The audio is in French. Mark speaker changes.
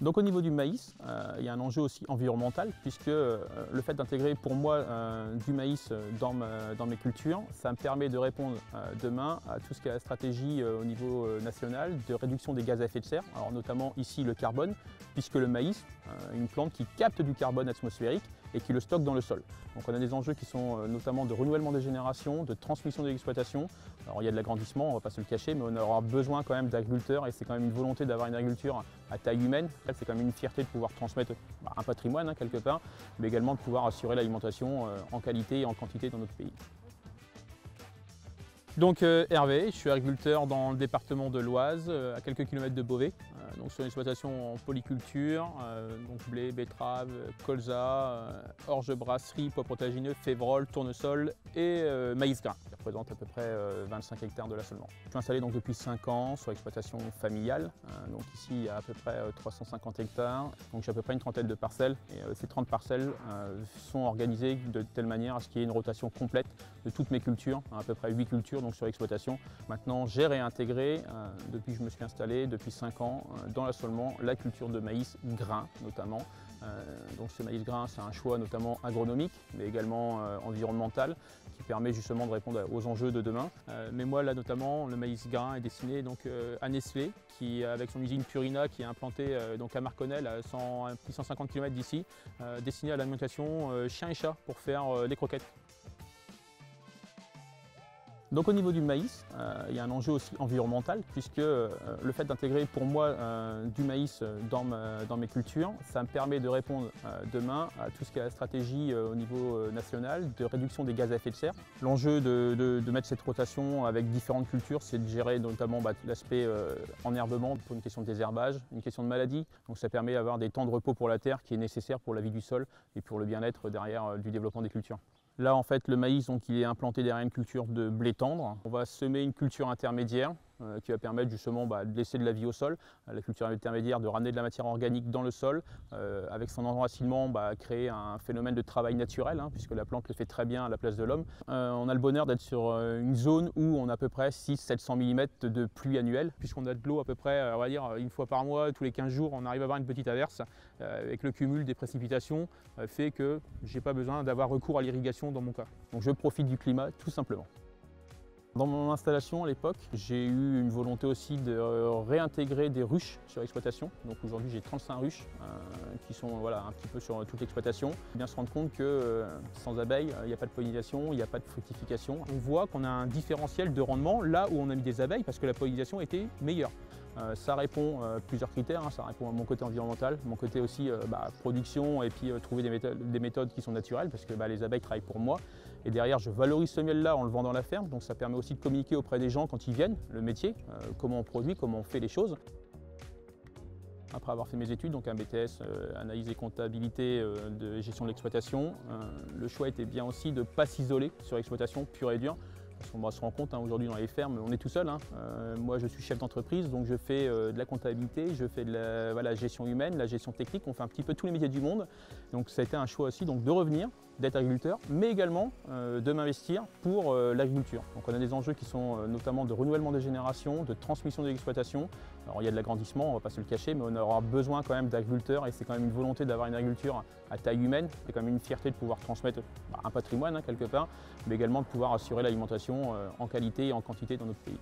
Speaker 1: Donc au niveau du maïs, il y a un enjeu aussi environnemental puisque le fait d'intégrer pour moi du maïs dans mes cultures, ça me permet de répondre demain à tout ce qui est la stratégie au niveau national de réduction des gaz à effet de serre, alors notamment ici le carbone, puisque le maïs, une plante qui capte du carbone atmosphérique et qui le stocke dans le sol. Donc on a des enjeux qui sont notamment de renouvellement des générations, de transmission de l'exploitation. Alors il y a de l'agrandissement, on ne va pas se le cacher, mais on aura besoin quand même d'agriculteurs et c'est quand même une volonté d'avoir une agriculture à taille humaine. C'est quand même une fierté de pouvoir transmettre un patrimoine quelque part, mais également de pouvoir assurer l'alimentation en qualité et en quantité dans notre pays. Donc Hervé, je suis agriculteur dans le département de l'Oise, à quelques kilomètres de Beauvais, donc sur une exploitation en polyculture, donc blé, betterave, colza, orge, brasserie, pois protéagineux, févrole, tournesol et maïs grain, qui représente à peu près 25 hectares de l'assolement. Je suis installé donc depuis 5 ans sur l'exploitation familiale, donc ici il y a à peu près 350 hectares, donc j'ai à peu près une trentaine de parcelles et ces 30 parcelles sont organisées de telle manière à ce qu'il y ait une rotation complète de toutes mes cultures, à peu près 8 cultures donc sur l'exploitation. Maintenant j'ai réintégré, depuis que je me suis installé, depuis 5 ans, dans l'assolement, la culture de maïs grain notamment. Donc ce maïs grain, c'est un choix notamment agronomique, mais également environnemental, qui permet justement de répondre aux enjeux de demain. Mais moi là notamment, le maïs grain est destiné donc, à Nestlé, qui avec son usine Purina, qui est implantée donc à Marconnel, à 150 km d'ici, destiné à l'alimentation chien et chat pour faire des croquettes. Donc au niveau du maïs, il y a un enjeu aussi environnemental puisque le fait d'intégrer pour moi du maïs dans mes cultures, ça me permet de répondre demain à tout ce qui est la stratégie au niveau national de réduction des gaz à effet de serre. L'enjeu de mettre cette rotation avec différentes cultures, c'est de gérer notamment l'aspect enherbement pour une question de désherbage, une question de maladie. Donc ça permet d'avoir des temps de repos pour la terre qui est nécessaire pour la vie du sol et pour le bien-être derrière du développement des cultures. Là, en fait, le maïs, donc, il est implanté derrière une culture de blé tendre. On va semer une culture intermédiaire qui va permettre justement de laisser de la vie au sol. La culture intermédiaire de ramener de la matière organique dans le sol, avec son enracinement, créer un phénomène de travail naturel, puisque la plante le fait très bien à la place de l'homme. On a le bonheur d'être sur une zone où on a à peu près 600-700 mm de pluie annuelle, puisqu'on a de l'eau à peu près, on va dire, une fois par mois, tous les 15 jours, on arrive à avoir une petite averse. Avec le cumul des précipitations, fait que je n'ai pas besoin d'avoir recours à l'irrigation dans mon cas. Donc je profite du climat tout simplement. Dans mon installation à l'époque, j'ai eu une volonté aussi de réintégrer des ruches sur l'exploitation. Donc aujourd'hui j'ai 35 ruches qui sont un petit peu sur toute l'exploitation. Bien se rendre compte que sans abeilles, il n'y a pas de pollinisation, il n'y a pas de fructification. On voit qu'on a un différentiel de rendement là où on a mis des abeilles parce que la pollinisation était meilleure. Ça répond à plusieurs critères, ça répond à mon côté environnemental, mon côté aussi production et puis trouver des méthodes qui sont naturelles parce que les abeilles travaillent pour moi. Et derrière, je valorise ce miel-là en le vendant à la ferme, donc ça permet aussi de communiquer auprès des gens quand ils viennent, le métier, comment on produit, comment on fait les choses. Après avoir fait mes études, donc un BTS, analyse et comptabilité de gestion de l'exploitation, le choix était bien aussi de ne pas s'isoler sur l'exploitation pure et dure. Parce qu'on se rend compte, aujourd'hui dans les fermes, on est tout seul. Moi je suis chef d'entreprise, donc je fais de la comptabilité, je fais de la gestion humaine, la gestion technique, on fait un petit peu tous les métiers du monde. Donc ça a été un choix aussi de revenir, d'être agriculteur, mais également de m'investir pour l'agriculture. Donc on a des enjeux qui sont notamment de renouvellement des générations, de transmission de l'exploitation. Alors il y a de l'agrandissement, on ne va pas se le cacher, mais on aura besoin quand même d'agriculteurs et c'est quand même une volonté d'avoir une agriculture à taille humaine. C'est quand même une fierté de pouvoir transmettre un patrimoine quelque part, mais également de pouvoir assurer l'alimentation en qualité et en quantité dans notre pays.